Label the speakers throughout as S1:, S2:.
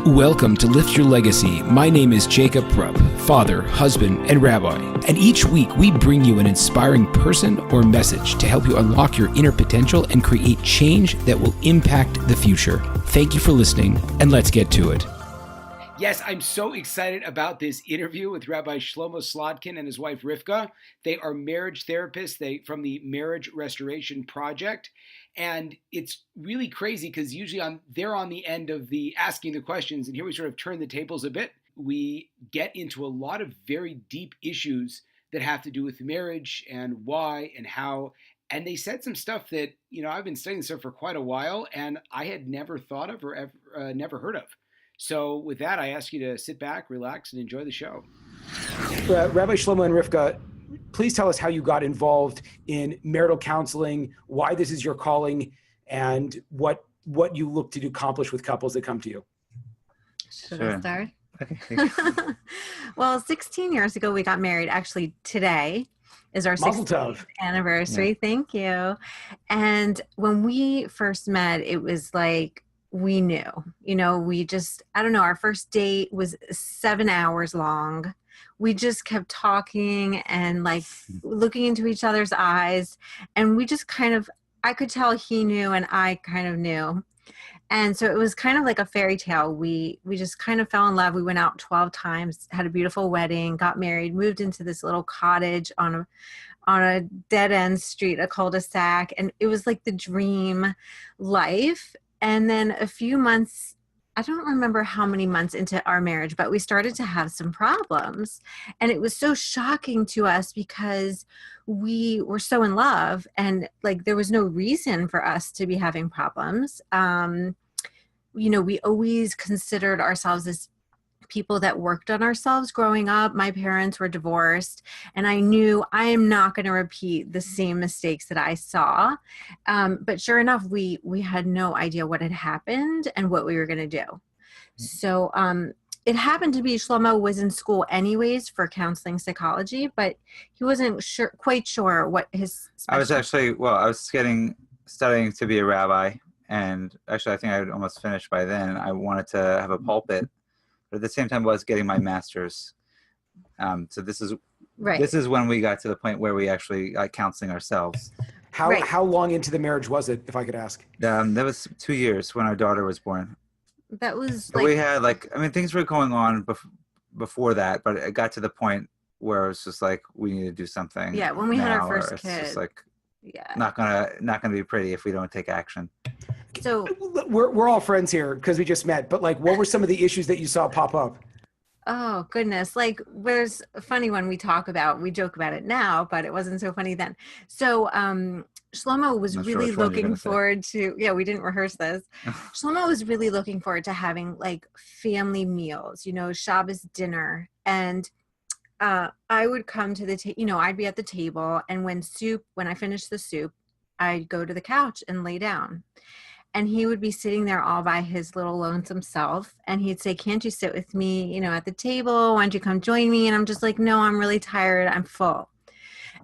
S1: Welcome to Lift Your Legacy. My name is Jacob Rupp, father, husband, and rabbi. And each week we bring you an inspiring person or message to help you unlock your inner potential and create change that will impact the future. Thank you for listening, and let's get to it. Yes, I'm so excited about this interview with Rabbi Shlomo Slatkin and his wife Rivka. They are marriage therapists from the Marriage Restoration Project. And it's really crazy because usually they're on the end of the asking the questions. And here we sort of turn the tables a bit. We get into a lot of very deep issues that have to do with marriage and why and how. And they said some stuff that, I've been studying this stuff for quite a while and I had never thought of or ever, never heard of. So with that, I ask you to sit back, relax, and enjoy the show. Rabbi Shlomo and Rivka, please tell us how you got involved in marital counseling, why this is your calling, and what you look to accomplish with couples that come to you.
S2: Should I start? Okay. Well, 16 years ago, we got married. Actually, today is our 16th anniversary. Yeah. Thank you. And when we first met, it was like, we knew, our first date was 7 hours long. We just kept talking and looking into each other's eyes. And we just I could tell he knew and I kind of knew. And so it was kind of like a fairy tale. We just kind of fell in love. We went out 12 times, had a beautiful wedding, got married, moved into this little cottage on a dead end street, a cul-de-sac. And it was like the dream life. And then a few months, I don't remember how many months into our marriage, but we started to have some problems. And it was so shocking to us because we were so in love and there was no reason for us to be having problems. We always considered ourselves as people that worked on ourselves growing up. My parents were divorced and I knew I am not going to repeat the same mistakes that I saw. But sure enough, we had no idea what had happened and what we were going to do. So it happened to be Shlomo was in school anyways for counseling psychology, but he wasn't quite sure what his
S3: I was studying to be a rabbi. And actually, I think I had almost finished by then. I wanted to have a pulpit. But at the same time, I was getting my master's. So this is when we got to the point where we actually got counseling ourselves.
S1: How long into the marriage was it, if I could ask?
S3: That was 2 years when our daughter was born.
S2: That was
S3: so we had things were going on before that, but it got to the point where it's just we need to do something.
S2: Yeah, when we had our first kid.
S3: It's just not gonna be pretty if we don't take action.
S2: So
S1: we're all friends here because we just met, but what were some of the issues that you saw pop up?
S2: Oh goodness. There's a funny one we joke about it now, but it wasn't so funny then. So, Shlomo was really looking forward to, we didn't rehearse this. Shlomo was really looking forward to having family meals, Shabbos dinner. And, I would come to the I'd be at the table, and when I finished the soup, I'd go to the couch and lay down. And he would be sitting there all by his little lonesome self. And he'd say, can't you sit with me, at the table? Why don't you come join me? And I'm just like, no, I'm really tired. I'm full.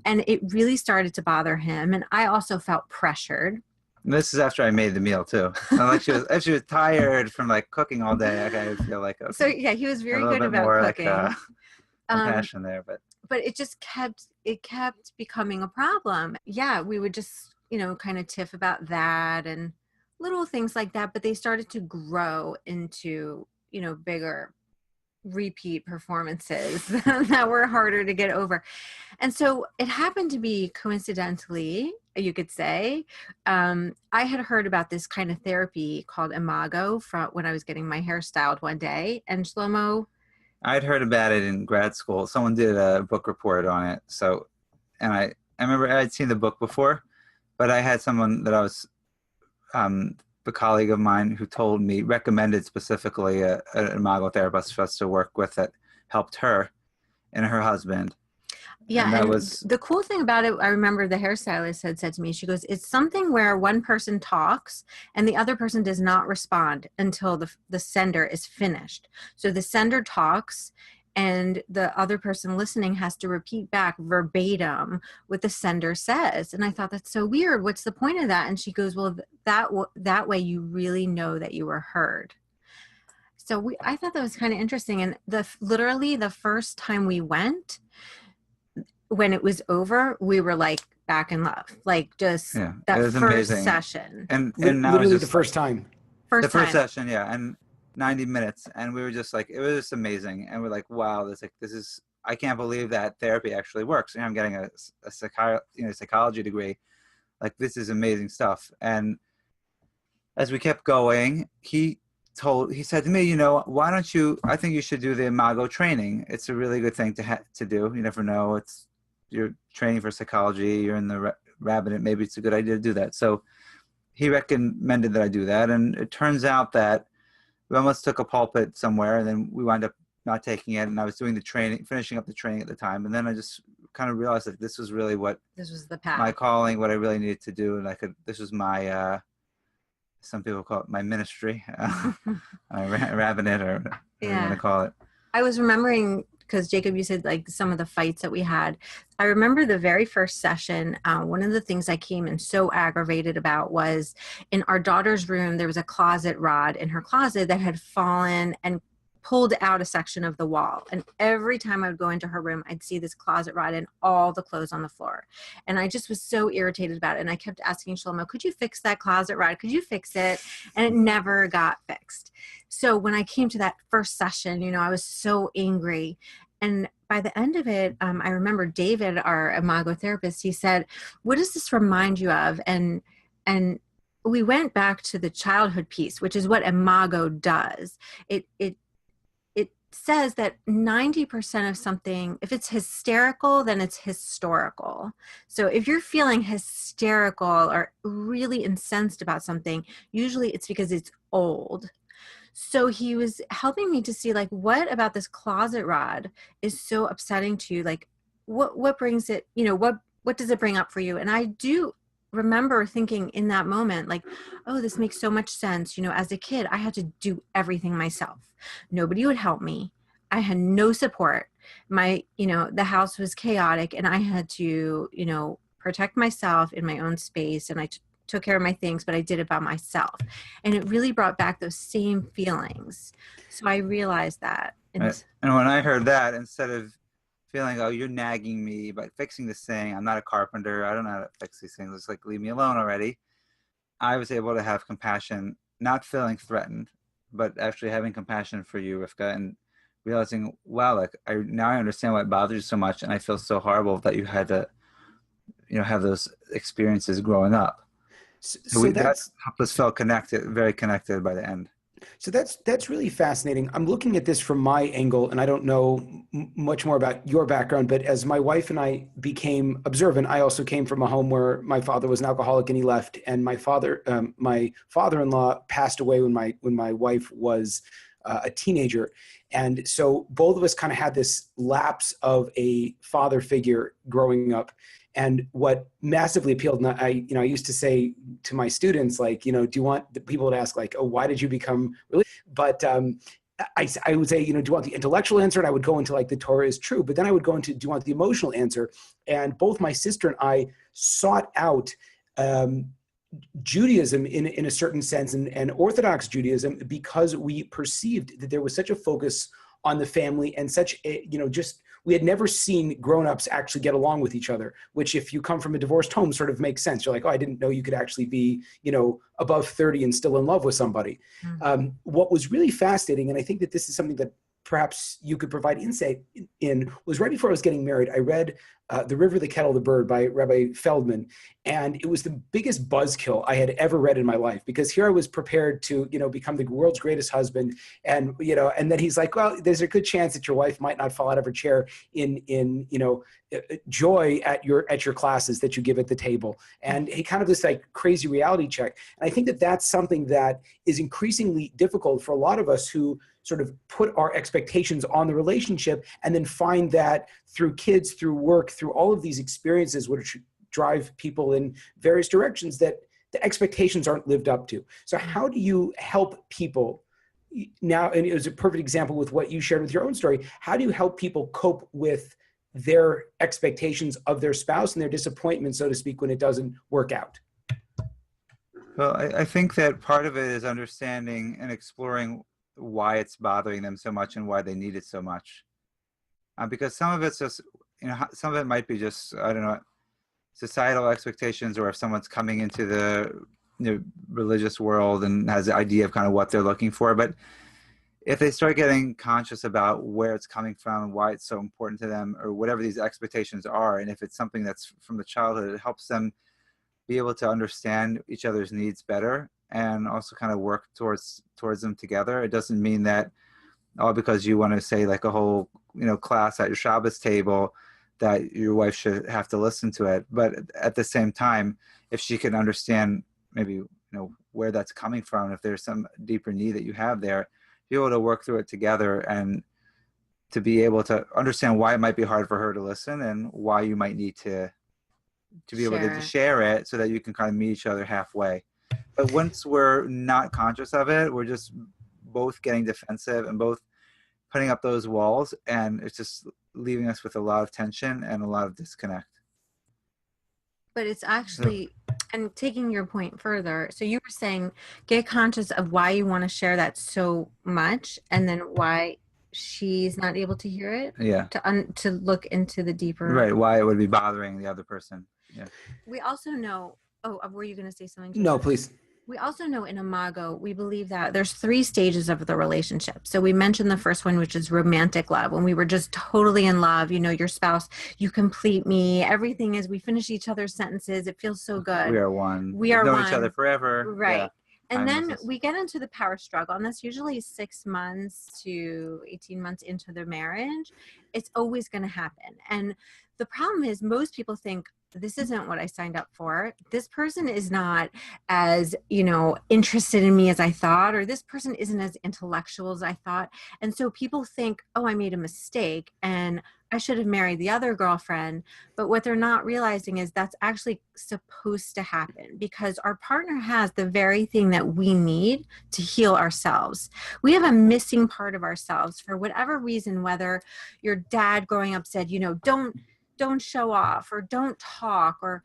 S2: And it really started to bother him. And I also felt pressured.
S3: This is after I made the meal too. She was tired from cooking all day. I feel like okay.
S2: So yeah, he was very good about cooking.
S3: Passion there,
S2: but it just kept becoming a problem. Yeah, we would just kind of tiff about that and little things like that, but they started to grow into bigger repeat performances that were harder to get over. And so it happened to be coincidentally, you could say, I had heard about this kind of therapy called Imago from when I was getting my hair styled one day, and Shlomo,
S3: I'd heard about it in grad school. Someone did a book report on it. So, and I remember I'd seen the book before, but I had someone that I was a colleague of mine who recommended specifically an Imago therapist for us to work with that helped her and her husband.
S2: Yeah, and the cool thing about it, I remember the hairstylist had said to me, she goes, it's something where one person talks and the other person does not respond until the sender is finished. So the sender talks and the other person listening has to repeat back verbatim what the sender says. And I thought, that's so weird. What's the point of that? And she goes, well, that way you really know that you were heard. So I thought that was kind of interesting. And literally the first time we went, when it was over, we were like back in love, like just that first amazing. Session.
S3: And
S1: literally the first time.
S3: The first session, yeah, and 90 minutes, and we were just like, it was just amazing, and we're like, wow, this is, I can't believe that therapy actually works. And I'm getting a psychology degree, like this is amazing stuff. And as we kept going, he said to me, why don't you? I think you should do the Imago training. It's a really good thing to do. You never know. You're training for psychology. You're in the rabbit. Maybe it's a good idea to do that. So he recommended that I do that, and it turns out that we almost took a pulpit somewhere, and then we wound up not taking it. And I was doing the training, finishing up the training at the time, and then I just kind of realized that this was really this was the path, my calling, what I really needed to do, and this was my some people call it my ministry, rabbinate, or whatever you want to call it.
S2: I was remembering, because Jacob, you said like some of the fights that we had. I remember the very first session, one of the things I came in so aggravated about was in our daughter's room, there was a closet rod in her closet that had fallen and pulled out a section of the wall. And every time I would go into her room, I'd see this closet rod and all the clothes on the floor. And I just was so irritated about it. And I kept asking Shlomo, could you fix that closet rod? Could you fix it? And it never got fixed. So when I came to that first session, I was so angry. And by the end of it, I remember David, our Imago therapist, he said, what does this remind you of? And we went back to the childhood piece, which is what Imago does. It says that 90% of something, if it's hysterical, then it's historical. So if you're feeling hysterical or really incensed about something, usually it's because it's old. So he was helping me to see, like, what about this closet rod is so upsetting to you? Like, what brings it, what does it bring up for you? And I do remember thinking in that moment, like, oh, this makes so much sense. As a kid, I had to do everything myself. Nobody would help me. I had no support. The house was chaotic, and I had to, protect myself in my own space. And I took care of my things, but I did it by myself. And it really brought back those same feelings. So I realized that.
S3: And when I heard that, instead of feeling, oh, you're nagging me by fixing this thing, I'm not a carpenter, I don't know how to fix these things, it's like, leave me alone already. I was able to have compassion, not feeling threatened, but actually having compassion for you, Rivka, and realizing, wow, like now I understand why it bothers you so much, and I feel so horrible that you had to, have those experiences growing up. So that helped us feel connected, very connected by the end.
S1: So that's really fascinating. I'm looking at this from my angle, and I don't know much more about your background, but as my wife and I became observant, I also came from a home where my father was an alcoholic and he left, and my father-in-law passed away when my wife was a teenager. And so both of us kind of had this lapse of a father figure growing up. And what massively appealed, and I used to say to my students, like, do you want the people to ask, like, oh, why did you become religious? But I would say, do you want the intellectual answer? And I would go into, like, the Torah is true. But then I would go into, do you want the emotional answer? And both my sister and I sought out Judaism in a certain sense, and Orthodox Judaism, because we perceived that there was such a focus on the family and such a, we had never seen grown-ups actually get along with each other, which if you come from a divorced home sort of makes sense. You're like, oh, I didn't know you could actually be, above 30 and still in love with somebody. Mm-hmm. What was really fascinating, and I think that this is something that perhaps you could provide insight in, was right before I was getting married, I read The River, the Kettle, the Bird by Rabbi Feldman. And it was the biggest buzzkill I had ever read in my life, because here I was prepared to, become the world's greatest husband. And, and then he's like, well, there's a good chance that your wife might not fall out of her chair in joy at your classes that you give at the table. And he kind of this like crazy reality check. And I think that that's something that is increasingly difficult for a lot of us who sort of put our expectations on the relationship, and then find that through kids, through work, through all of these experiences, which drive people in various directions, that the expectations aren't lived up to. So how do you help people now? And it was a perfect example with what you shared with your own story. How do you help people cope with their expectations of their spouse and their disappointment, so to speak, when it doesn't work out?
S3: Well, I think that part of it is understanding and exploring why it's bothering them so much and why they need it so much. Because some of it's just, some of it might be just, I don't know, societal expectations, or if someone's coming into the religious world and has the idea of kind of what they're looking for. But if they start getting conscious about where it's coming from and why it's so important to them, or whatever these expectations are, and if it's something that's from the childhood, it helps them be able to understand each other's needs better and also kind of work towards them together. It doesn't mean that all because you want to say like a whole class at your Shabbos table that your wife should have to listen to it. But at the same time, if she can understand maybe where that's coming from, if there's some deeper need that you have there, be able to work through it together and to be able to understand why it might be hard for her to listen and why you might need to be able to share it so that you can kind of meet each other halfway. But once we're not conscious of it, we're just both getting defensive and both putting up those walls, and it's just leaving us with a lot of tension and a lot of disconnect.
S2: But it's actually, and taking your point further, so you were saying get conscious of why you want to share that so much, and then why she's not able to hear it.
S3: Yeah.
S2: To look into the deeper.
S3: Right. Why it would be bothering the other person. Yeah.
S2: We also know. Oh, were you going to say something?
S1: No, please.
S2: We also know in Imago, we believe that there's 3 stages of the relationship. So we mentioned the first one, which is romantic love, when we were just totally in love. Your spouse, you complete me. Everything is, we finish each other's sentences. It feels so good.
S3: We are one.
S2: We are
S3: know
S2: one.
S3: Each other forever.
S2: Right.
S3: Yeah.
S2: And then we get into the power struggle, and that's usually 6 months to 18 months into the marriage. It's always going to happen. And the problem is most people think, this isn't what I signed up for. This person is not as, interested in me as I thought, or this person isn't as intellectual as I thought. And so people think, oh, I made a mistake and I should have married the other girlfriend. But what they're not realizing is that's actually supposed to happen, because our partner has the very thing that we need to heal ourselves. We have a missing part of ourselves for whatever reason, whether your dad growing up said, don't show off, or don't talk, or,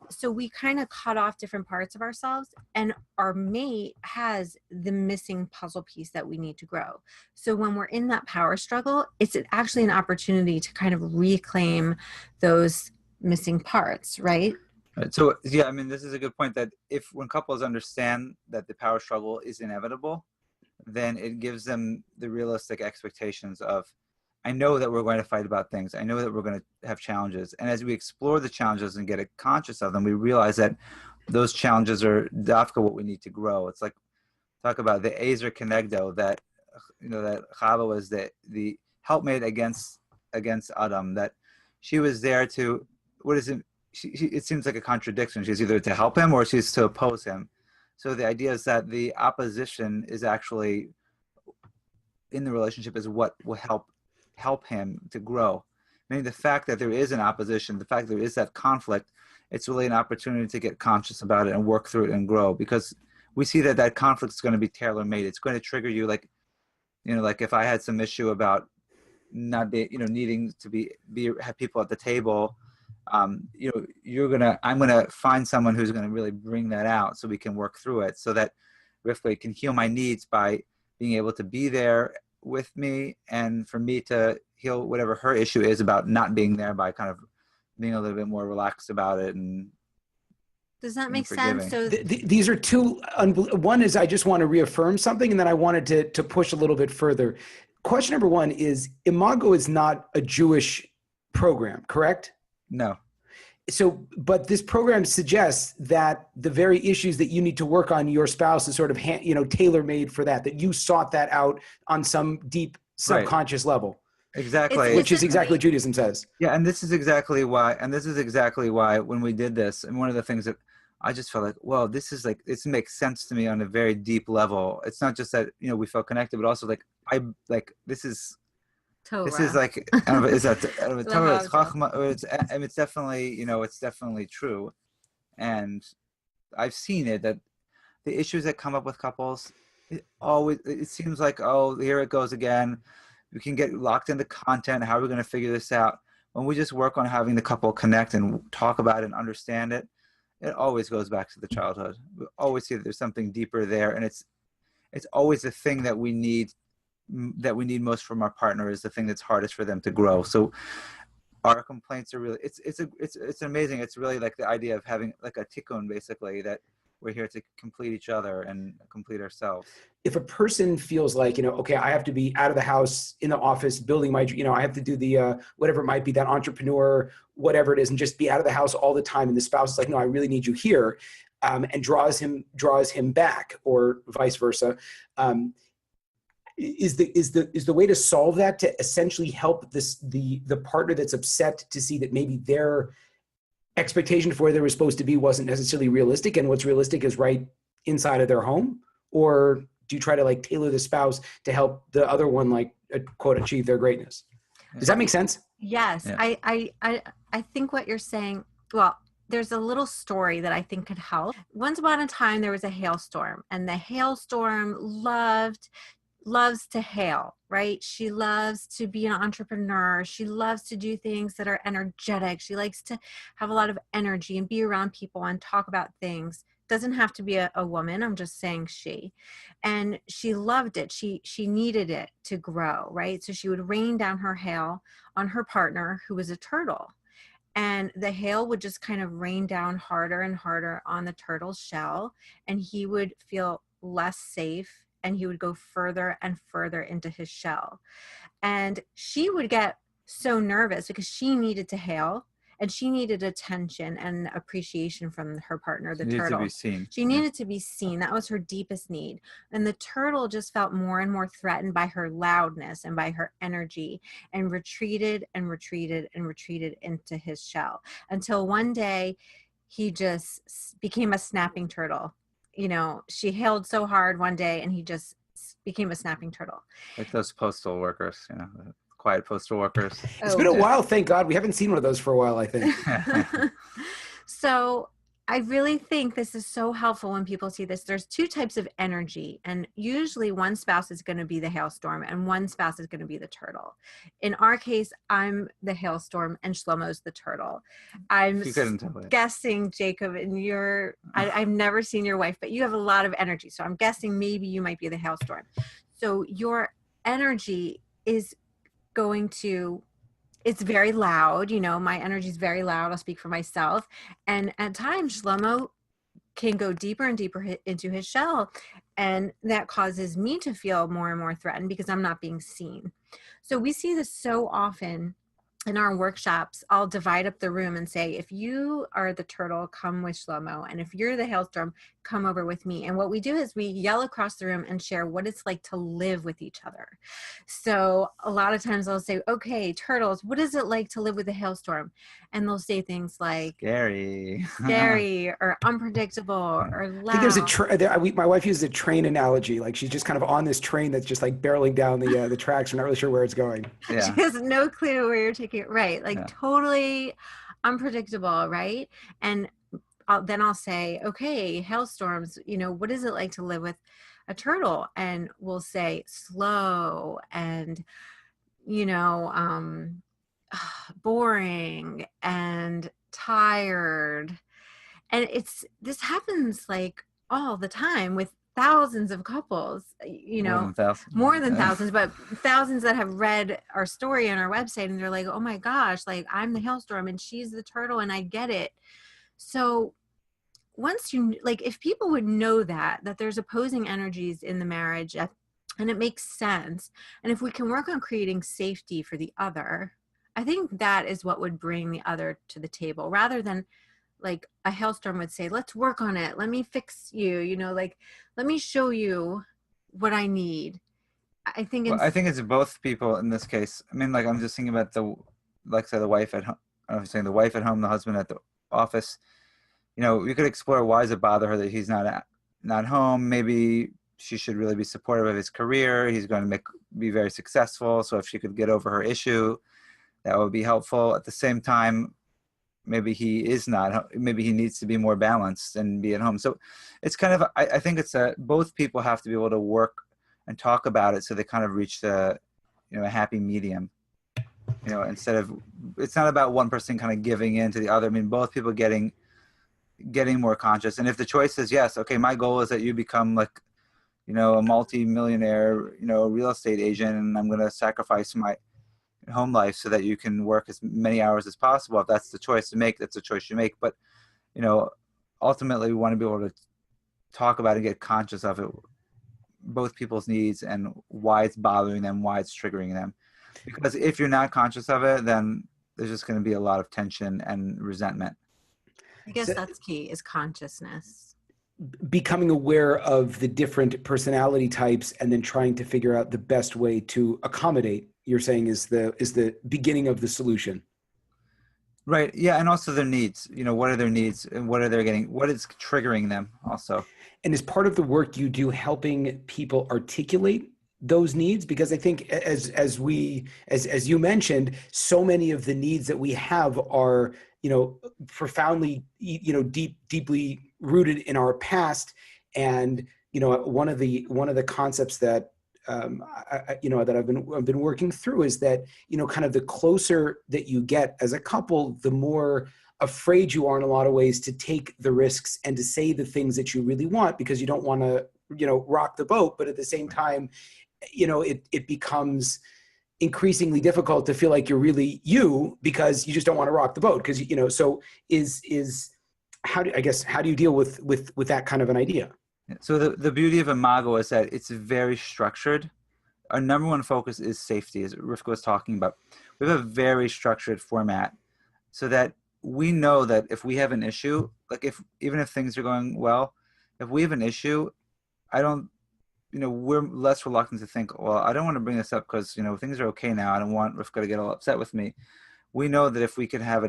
S2: so we kind of cut off different parts of ourselves, and our mate has the missing puzzle piece that we need to grow. So when we're in that power struggle, it's actually an opportunity to kind of reclaim those missing parts, right?
S3: Right. So, yeah, I mean, this is a good point, that when couples understand that the power struggle is inevitable, then it gives them the realistic expectations of, I know that we're going to fight about things. I know that we're going to have challenges. And as we explore the challenges and get conscious of them, we realize that those challenges are dafka what we need to grow. It's like, talk about the Ezer Kenegdo, that, that Chava was the helpmate against Adam, that she was there to, it seems like a contradiction. She's either to help him or she's to oppose him. So the idea is that the opposition is actually, in the relationship, is what will help him to grow. Meaning the fact that there is an opposition, the fact that there is that conflict, it's really an opportunity to get conscious about it and work through it and grow, because we see that conflict is going to be tailor-made. It's going to trigger you, like if I had some issue about not being, needing to have people at the table, I'm gonna find someone who's going to really bring that out so we can work through it, so that Rivka can heal my needs by being able to be there with me, and for me to heal whatever her issue is about not being there by kind of being a little bit more relaxed about it. And
S2: does that make sense? So
S1: these are two. One is, I just want to reaffirm something, and then I wanted to push a little bit further. Question number 1 is, Imago is not a Jewish program, correct?
S3: No.
S1: So, but this program suggests that the very issues that you need to work on your spouse is sort of, tailor-made for that you sought that out on some deep subconscious level.
S3: Exactly.
S1: Which is exactly what Judaism says.
S3: Yeah. And this is exactly why when we did this, and one of the things that I just felt like, well, this makes sense to me on a very deep level. It's not just that, we felt connected, but also this is
S2: Torah.
S3: This is like, I don't know, is that Torah? It's Chachma, or it's definitely, it's definitely true. And I've seen it, that the issues that come up with couples, it seems like, oh, here it goes again. We can get locked into content. How are we going to figure this out? When we just work on having the couple connect and talk about it and understand it, it always goes back to the childhood. We always see that there's something deeper there, and it's always the thing that we need most from our partner is the thing that's hardest for them to grow. So our complaints are really, it's amazing. It's really like the idea of having like a tikkun, basically, that we're here to complete each other and complete ourselves.
S1: If a person feels like, okay, I have to be out of the house, in the office, building my, I have to do the, whatever it might be, that entrepreneur, whatever it is, and just be out of the house all the time. And the spouse is like, no, I really need you here. And draws him back, or vice versa. Is the way to solve that to essentially help the partner that's upset to see that maybe their expectation for where they were supposed to be wasn't necessarily realistic, and what's realistic is right inside of their home? Or do you try to like tailor the spouse to help the other one, like, quote, achieve their greatness? Does that make sense?
S2: Yes. Yeah. I think what you're saying, well, there's a little story that I think could help. Once upon a time, there was a hailstorm, and the hailstorm loves to hail, right? She loves to be an entrepreneur. She loves to do things that are energetic. She likes to have a lot of energy and be around people and talk about things. Doesn't have to be a woman. I'm just saying she. And she loved it. She needed it to grow, right? So she would rain down her hail on her partner, who was a turtle. And the hail would just kind of rain down harder and harder on the turtle's shell. And he would feel less safe, and he would go further and further into his shell. And she would get so nervous because she needed to hail, and she needed attention and appreciation from her partner, the turtle.
S3: To be seen.
S2: She needed to be seen. That was her deepest need. And the turtle just felt more and more threatened by her loudness and by her energy, and retreated and retreated and retreated into his shell, until one day he just became a snapping turtle. She hailed so hard one day, and he just became a snapping turtle.
S3: Like those postal workers, the quiet postal workers.
S1: It's been a while, thank God. We haven't seen one of those for a while, I think.
S2: So I really think this is so helpful when people see this. There's two types of energy, and usually one spouse is going to be the hailstorm and one spouse is going to be the turtle. In our case, I'm the hailstorm and Shlomo's the turtle. I'm guessing, Jacob, and I've never seen your wife, but you have a lot of energy. So I'm guessing maybe you might be the hailstorm. So your energy is going to, it's very loud. My energy is very loud. I'll speak for myself. And at times, Shlomo can go deeper and deeper into his shell. And that causes me to feel more and more threatened because I'm not being seen. So we see this so often in our workshops. I'll divide up the room and say, if you are the turtle, come with Shlomo. And if you're the hailstorm, come over with me. And what we do is we yell across the room and share what it's like to live with each other. So a lot of times I'll say, okay, turtles, what is it like to live with a hailstorm? And they'll say things like
S3: scary
S2: or unpredictable or loud.
S1: I think my wife uses a train analogy. Like she's just kind of on this train that's just like barreling down the tracks. We're not really sure where it's going.
S2: Yeah. She has no clue where you're taking it. Right. Like totally unpredictable. Right. And then I'll say, okay, hailstorms, what is it like to live with a turtle? And we'll say slow and, boring and tired. And this happens like all the time with thousands of couples, more than thousands, but thousands that have read our story on our website, and they're like, oh my gosh, like I'm the hailstorm and she's the turtle, and I get it. So once if people would know that there's opposing energies in the marriage, and it makes sense, and if we can work on creating safety for the other, I think that is what would bring the other to the table, rather than like a hailstorm would say, let's work on it. Let me fix you, let me show you what I need. I think
S3: it's both people in this case. I mean, like, I'm just thinking about the wife at home. I'm saying the wife at home, the husband at the office. We could explore, why does it bother her that he's not home? Maybe she should really be supportive of his career. He's going to be very successful. So if she could get over her issue, that would be helpful. At the same time, maybe he needs to be more balanced and be at home. So it's kind of, I think it's both people have to be able to work and talk about it, so they kind of reach a happy medium. Instead of, it's not about one person kind of giving in to the other. I mean, both people getting more conscious. And if the choice is yes, okay, my goal is that you become like, a multi-millionaire, real estate agent, and I'm going to sacrifice my home life so that you can work as many hours as possible. If that's the choice to make, that's the choice you make. But, ultimately we want to be able to talk about and get conscious of it, both people's needs and why it's bothering them, why it's triggering them. Because if you're not conscious of it, then there's just going to be a lot of tension and resentment.
S2: I guess that's key, is consciousness.
S1: Becoming aware of the different personality types and then trying to figure out the best way to accommodate, you're saying, is the beginning of the solution.
S3: Right. Yeah. And also their needs, what are their needs and what are they getting, what is triggering them also.
S1: And as part of the work you do, helping people articulate those needs, because I think as you mentioned, so many of the needs that we have are, profoundly, deeply rooted in our past. And, one of the concepts that, that I've been working through is that, kind of the closer that you get as a couple, the more afraid you are in a lot of ways to take the risks and to say the things that you really want, because you don't want to, rock the boat. But at the same time, it becomes increasingly difficult to feel like you're really you, because you just don't want to rock the boat. Because, so how do you deal with that kind of an idea?
S3: So the beauty of Imago is that it's very structured. Our number one focus is safety, as Rivka was talking about. We have a very structured format so that we know that if we have an issue, like even if things are going well, if we have an issue, we're less reluctant to think, well, I don't want to bring this up because, things are okay now. I don't want Rivka to get all upset with me. We know that if we could have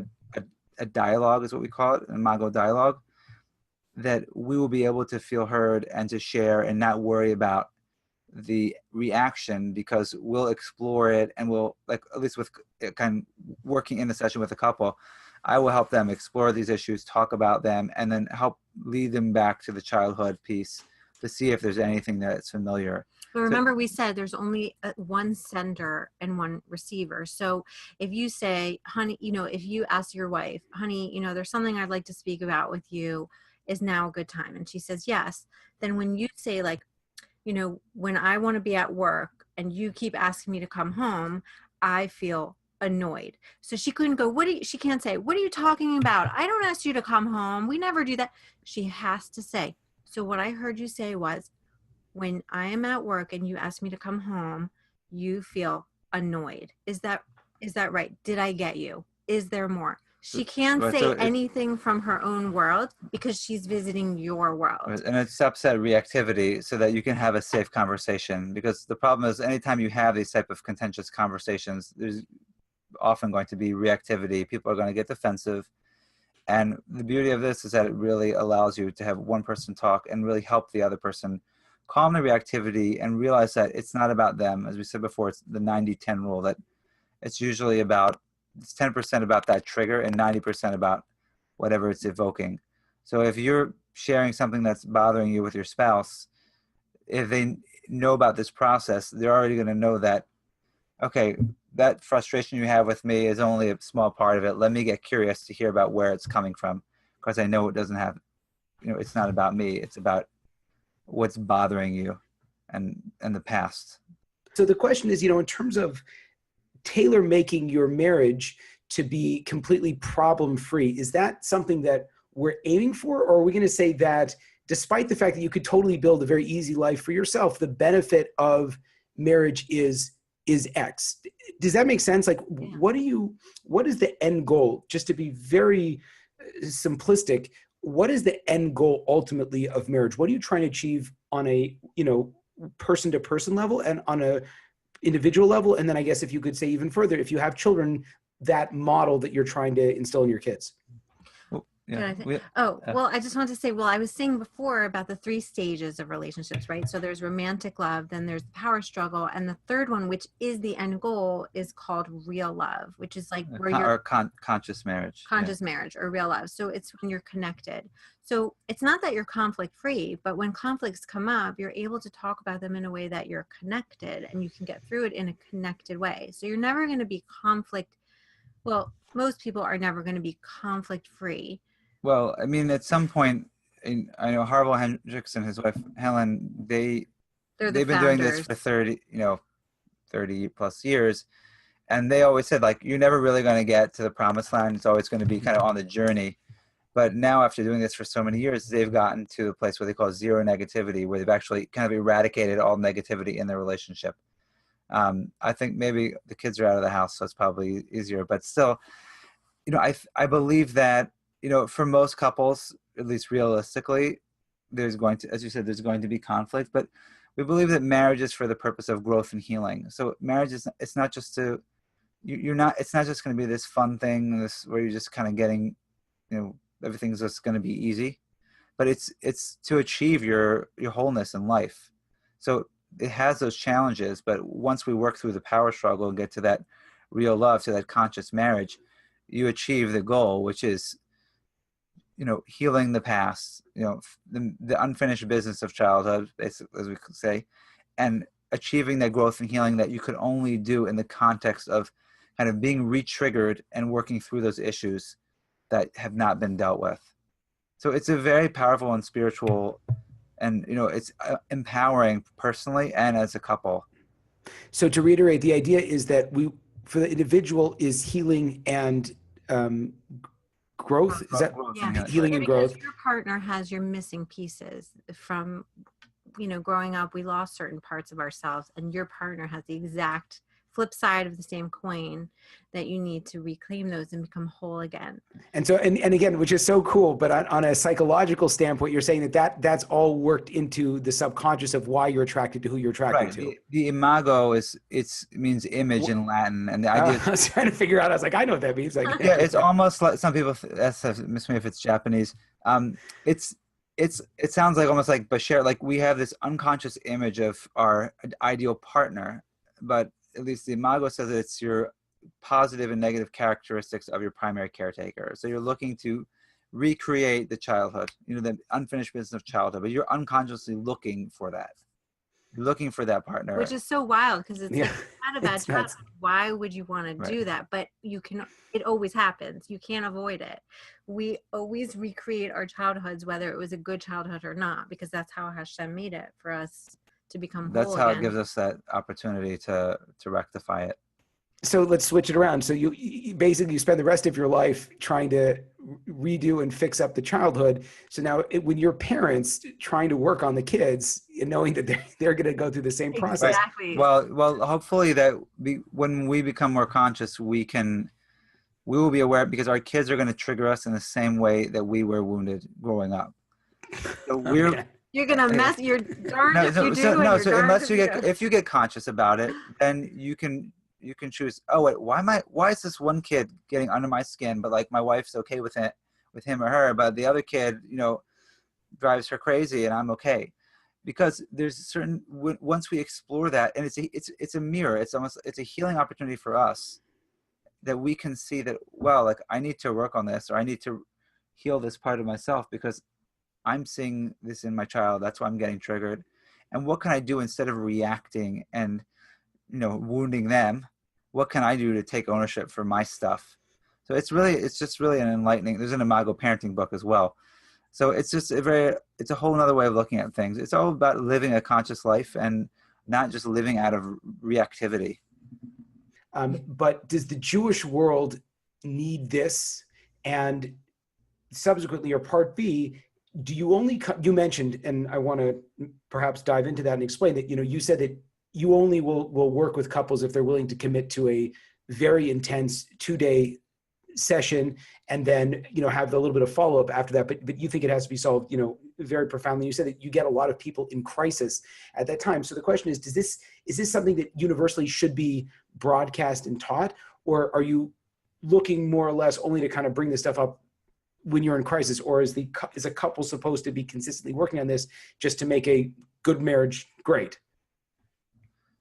S3: a dialogue, is what we call it, an Imago dialogue, that we will be able to feel heard and to share and not worry about the reaction, because we'll explore it and we'll, like, at least with kind of working in the session with a couple, I will help them explore these issues, talk about them, and then help lead them back to the childhood piece to see if there's anything that's familiar.
S2: But remember, we said there's only one sender and one receiver. So if you say, honey, if you ask your wife, honey, there's something I'd like to speak about with you, is now a good time? And she says, yes. Then when you say, like, when I want to be at work and you keep asking me to come home, I feel annoyed. So she couldn't go, she can't say, what are you talking about? I don't ask you to come home. We never do that. She has to say, so what I heard you say was, when I am at work and you ask me to come home, you feel annoyed. Is that right? Did I get you? Is there more? She can't say anything from her own world because she's visiting your world.
S3: And it stops that reactivity so that you can have a safe conversation. Because the problem is, anytime you have these type of contentious conversations, there's often going to be reactivity. People are going to get defensive. And the beauty of this is that it really allows you to have one person talk and really help the other person calm the reactivity and realize that it's not about them. As we said before, it's the 90-10 rule, that it's usually it's 10% about that trigger and 90% about whatever it's evoking. So if you're sharing something that's bothering you with your spouse, if they know about this process, they're already going to know that, okay, that frustration you have with me is only a small part of it. Let me get curious to hear about where it's coming from, because I know it doesn't have, it's not about me. It's about what's bothering you and the past.
S1: So the question is, in terms of tailor making your marriage to be completely problem-free, is that something that we're aiming for? Or are we going to say that despite the fact that you could totally build a very easy life for yourself, the benefit of marriage is X? Does that make sense? Like, yeah. What is the end goal? Just to be very simplistic, what is the end goal ultimately of marriage? What are you trying to achieve on a, person to person level and on a individual level? And then I guess if you could say even further, if you have children, that model that you're trying to instill in your kids.
S3: Yeah.
S2: Well, I just want to say, I was saying before about the 3 stages of relationships, right? So there's romantic love, then there's the power struggle, and the third one, which is the end goal, is called real love, which is like where you're
S3: conscious marriage.
S2: Marriage or real love. So it's when you're connected. So it's not that you're conflict free, but when conflicts come up, you're able to talk about them in a way that you're connected, and you can get through it in a connected way. So you're never going to be most people are never going to be conflict free.
S3: Well, I mean, at some point, I know Harville Hendricks and his wife Helen, they they've been doing this for 30 plus years. And they always said, like, you're never really going to get to the promised land. It's always going to be kind of on the journey. But now, after doing this for so many years, they've gotten to a place where they call zero negativity, where they've actually kind of eradicated all negativity in their relationship. I think maybe the kids are out of the house, so it's probably easier. But still, I believe that, for most couples, at least realistically, there's going to, as you said, there's going to be conflict. But we believe that marriage is for the purpose of growth and healing. So marriage is, it's not just to, it's not just going to be this fun thing, this where you're just kind of getting, everything's just going to be easy, but it's to achieve your wholeness in life. So it has those challenges, but once we work through the power struggle and get to that real love, to that conscious marriage, you achieve the goal, which is, healing the past, the unfinished business of childhood, as we could say, and achieving that growth and healing that you could only do in the context of kind of being re-triggered and working through those issues that have not been dealt with. So it's a very powerful and spiritual, and it's empowering personally and as a couple.
S1: So to reiterate, the idea is that for the individual, is healing and growth. Is that healing and growth?
S2: Your partner has your missing pieces from, growing up. We lost certain parts of ourselves, and your partner has the exact flip side of the same coin, that you need to reclaim those and become whole again. And
S1: so, and again, which is so cool, but on a psychological standpoint, you're saying that's all worked into the subconscious of why you're attracted to who you're attracted to.
S3: The imago means image in Latin. And the idea
S1: I was trying to figure out, I was like, I know what that means. Like,
S3: yeah, it's almost like, some people miss me if it's Japanese. It sounds like almost like Bashar, like we have this unconscious image of our ideal partner, but at least the imago says that it's your positive and negative characteristics of your primary caretaker. So you're looking to recreate the childhood, the unfinished business of childhood, but you're unconsciously looking for that. You're looking for that partner.
S2: Which is so wild, because it's like, not a bad childhood. Why would you want to do that? But it always happens. You can't avoid it. We always recreate our childhoods, whether it was a good childhood or not, because that's how Hashem made it for us to become whole.
S3: That's how
S2: again.
S3: It gives us that opportunity to rectify it.
S1: So let's switch it around. So you basically spend the rest of your life trying to redo and fix up the childhood. So now when you're parents trying to work on the kids and knowing that they're going to go through the same process.
S2: Exactly.
S3: Well, hopefully that when we become more conscious, we will be aware, because our kids are going to trigger us in the same way that we were wounded growing up. So
S2: You're gonna mess. You're darned if you do.
S3: If you get conscious about it, then you can choose. Oh wait, why is this one kid getting under my skin, but like my wife's okay with him or her, but the other kid, drives her crazy, and I'm okay, because there's certain, once we explore that, and it's a mirror. It's a healing opportunity for us, that we can see that, well, like I need to work on this, or I need to heal this part of myself, because I'm seeing this in my child. That's why I'm getting triggered. And what can I do instead of reacting and, wounding them? What can I do to take ownership for my stuff? So it's just really an enlightening. There's an Imago parenting book as well. So it's just it's a whole nother way of looking at things. It's all about living a conscious life and not just living out of reactivity.
S1: But does the Jewish world need this? And subsequently, or part B, do you you mentioned, and I want to perhaps dive into that and explain that, you said that you only will work with couples if they're willing to commit to a very intense 2-day session, and then, have a little bit of follow-up after that. But you think it has to be solved, very profoundly. You said that you get a lot of people in crisis at that time. So the question is this something that universally should be broadcast and taught, or are you looking more or less only to kind of bring this stuff up when you're in crisis, or is a couple supposed to be consistently working on this just to make a good marriage great?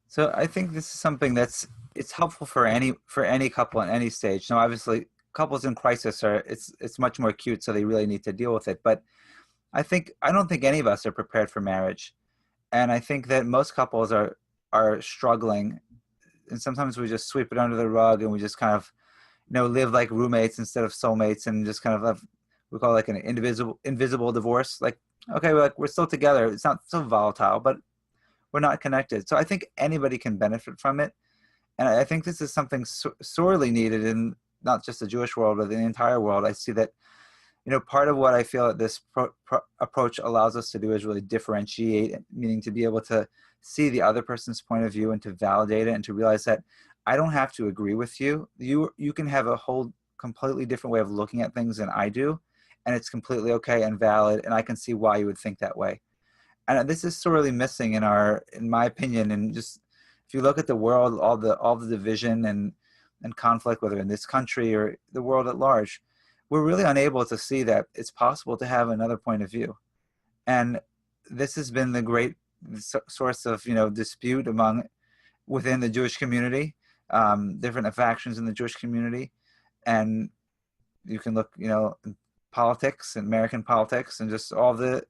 S3: So I think this is something it's helpful for any couple at any stage. Now, obviously, couples in crisis it's much more acute, so they really need to deal with it. But I don't think any of us are prepared for marriage, and I think that most couples are struggling, and sometimes we just sweep it under the rug and we just kind of live like roommates instead of soulmates, and just kind of have, we call it like an invisible divorce. Like, okay, we're still together. It's not so volatile, but we're not connected. So I think anybody can benefit from it. And I think this is something sorely needed in not just the Jewish world, but the entire world. I see that, part of what I feel that this approach allows us to do is really differentiate, meaning to be able to see the other person's point of view and to validate it and to realize that I don't have to agree with you. You can have a whole completely different way of looking at things than I do, and it's completely okay and valid, and I can see why you would think that way. And this is sorely missing in my opinion, and just if you look at the world, all the division and conflict, whether in this country or the world at large, we're really unable to see that it's possible to have another point of view. And this has been the great source of, dispute within the Jewish community, different factions in the Jewish community. And you can look, in politics, American politics, and just all the,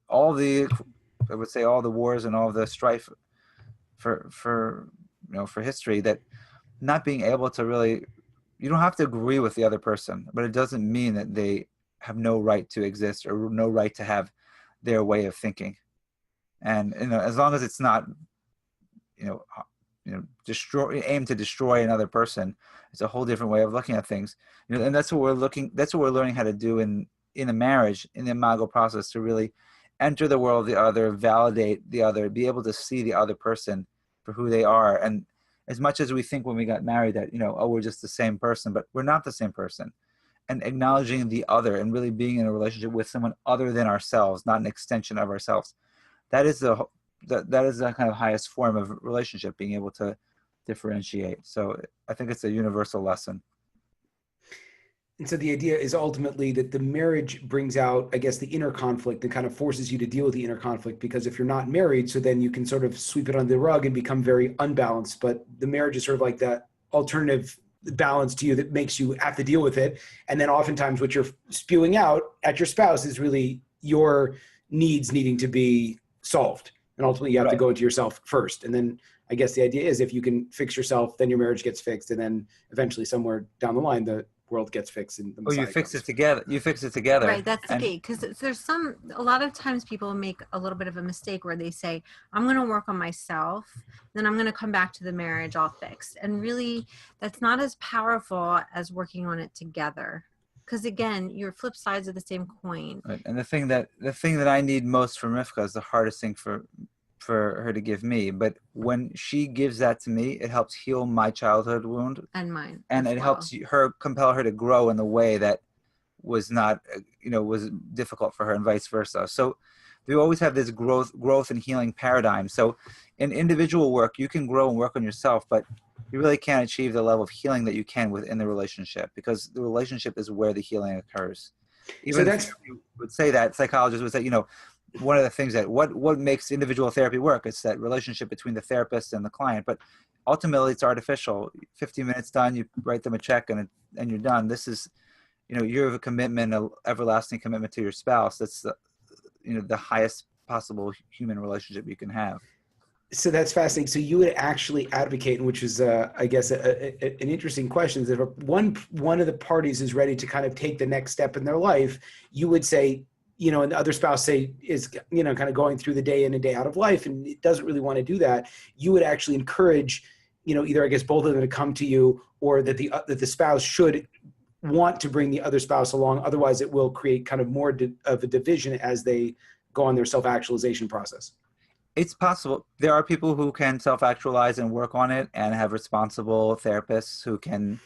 S3: I would say all the wars and all the strife for history, that not being able to really, you don't have to agree with the other person, but it doesn't mean that they have no right to exist or no right to have their way of thinking. And as long as it's not, aim to destroy another person, it's a whole different way of looking at things. And that's what we're learning how to do in a marriage, in the imago process, to really enter the world of the other, validate the other, be able to see the other person for who they are. And as much as we think when we got married that, we're just the same person, but we're not the same person. And acknowledging the other and really being in a relationship with someone other than ourselves, not an extension of ourselves. That is the kind of highest form of relationship, being able to differentiate. So I think it's a universal lesson.
S1: And so the idea is ultimately that the marriage brings out, I guess, the inner conflict and kind of forces you to deal with the inner conflict, because if you're not married, so then you can sort of sweep it under the rug and become very unbalanced. But the marriage is sort of like that alternative balance to you that makes you have to deal with it. And then oftentimes what you're spewing out at your spouse is really your needs needing to be solved. And ultimately you have to go into yourself first. And then I guess the idea is if you can fix yourself, then your marriage gets fixed. And then eventually somewhere down the line, the world gets fixed. And
S3: you fix it together. You fix it together.
S2: Right. That's the key. Because there's a lot of times people make a little bit of a mistake where they say, I'm going to work on myself, then I'm going to come back to the marriage all fixed. And really that's not as powerful as working on it together. Because again, you're flip sides of the same coin.
S3: Right. And the thing that I need most from Rivka is the hardest thing for her to give me. But when she gives that to me, it helps heal my childhood wound.
S2: And mine.
S3: And it helps compel her to grow in the way that was not, was difficult for her, and vice versa. So we always have this growth and healing paradigm. So in individual work, you can grow and work on yourself, but you really can't achieve the level of healing that you can within the relationship, because the relationship is where the healing occurs. Even if you would say that, psychologists would say, one of the things that what makes individual therapy work is that relationship between the therapist and the client. But ultimately it's artificial. 15 minutes done, you write them a check and you're done. This is, you have a commitment, an everlasting commitment to your spouse. That's the highest possible human relationship you can have.
S1: So that's fascinating. So you would actually advocate, which is, I guess, an interesting question, is if one of the parties is ready to kind of take the next step in their life, you would say, and the other spouse is kind of going through the day in and day out of life and it doesn't really want to do that. You would actually encourage, either I guess both of them to come to you, or that the spouse should want to bring the other spouse along. Otherwise it will create kind of more of a division as they go on their self-actualization process.
S3: It's possible. There are people who can self-actualize and work on it and have responsible therapists who can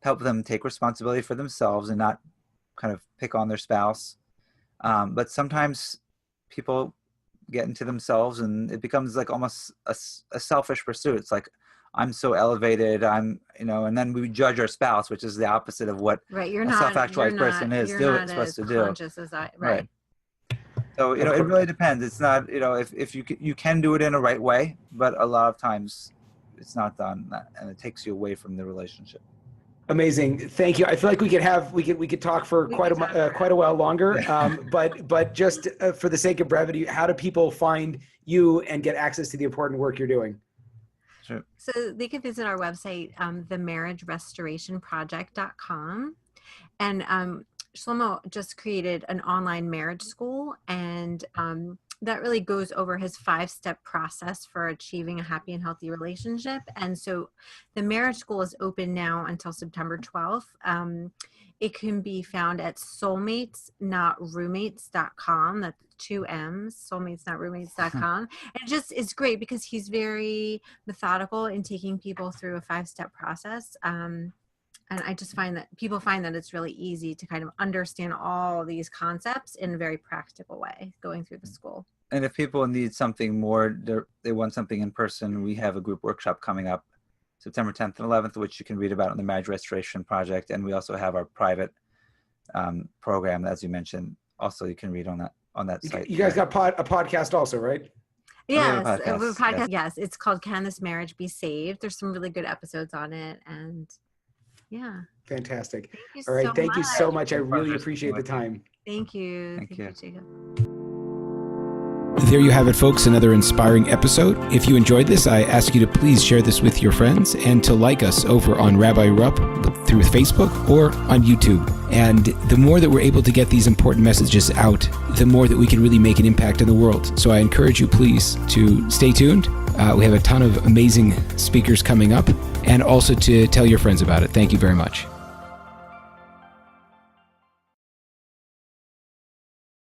S3: help them take responsibility for themselves and not kind of pick on their spouse. But sometimes people get into themselves and it becomes like almost a selfish pursuit. It's like, I'm so elevated, and then we judge our spouse, which is the opposite of what a self-actualized person is supposed to do.
S2: Conscious as right.
S3: So, it really depends. It's not, if you can do it in a right way, but a lot of times it's not done and it takes you away from the relationship.
S1: Amazing. Thank you. I feel like we could talk for quite a while longer. But just for the sake of brevity, how do people find you and get access to the important work you're doing?
S3: Sure.
S2: So they can visit our website, themarriagerestorationproject.com. And Shlomo just created an online marriage school, and that really goes over his 5-step process for achieving a happy and healthy relationship. And so the marriage school is open now until September 12th. It can be found at soulmatesnotroommates.com. That's 2 M's, soulmatesnotroommates.com. And it's great because he's very methodical in taking people through a 5-step process. And I just find that people find that it's really easy to kind of understand all these concepts in a very practical way going through the school.
S3: And if people need something more, they want something in person, we have a group workshop coming up September 10th and 11th, which you can read about in the Marriage Restoration Project. And we also have our private program, as you mentioned. Also, you can read on that site.
S4: You guys got a podcast also, right?
S2: Yes, we have a podcast. Yes, it's called Can This Marriage Be Saved? There's some really good episodes on it. And yeah.
S4: Fantastic. All right. Thank you so much. I really appreciate the time.
S2: Thank you.
S3: Thank you,
S2: Jacob.
S1: There you have it, folks, another inspiring episode. If you enjoyed this, I ask you to please share this with your friends and to like us over on Rabbi Rupp through Facebook or on YouTube. And the more that we're able to get these important messages out, the more that we can really make an impact in the world. So I encourage you, please, to stay tuned. We have a ton of amazing speakers coming up, and also to tell your friends about it. Thank you very much.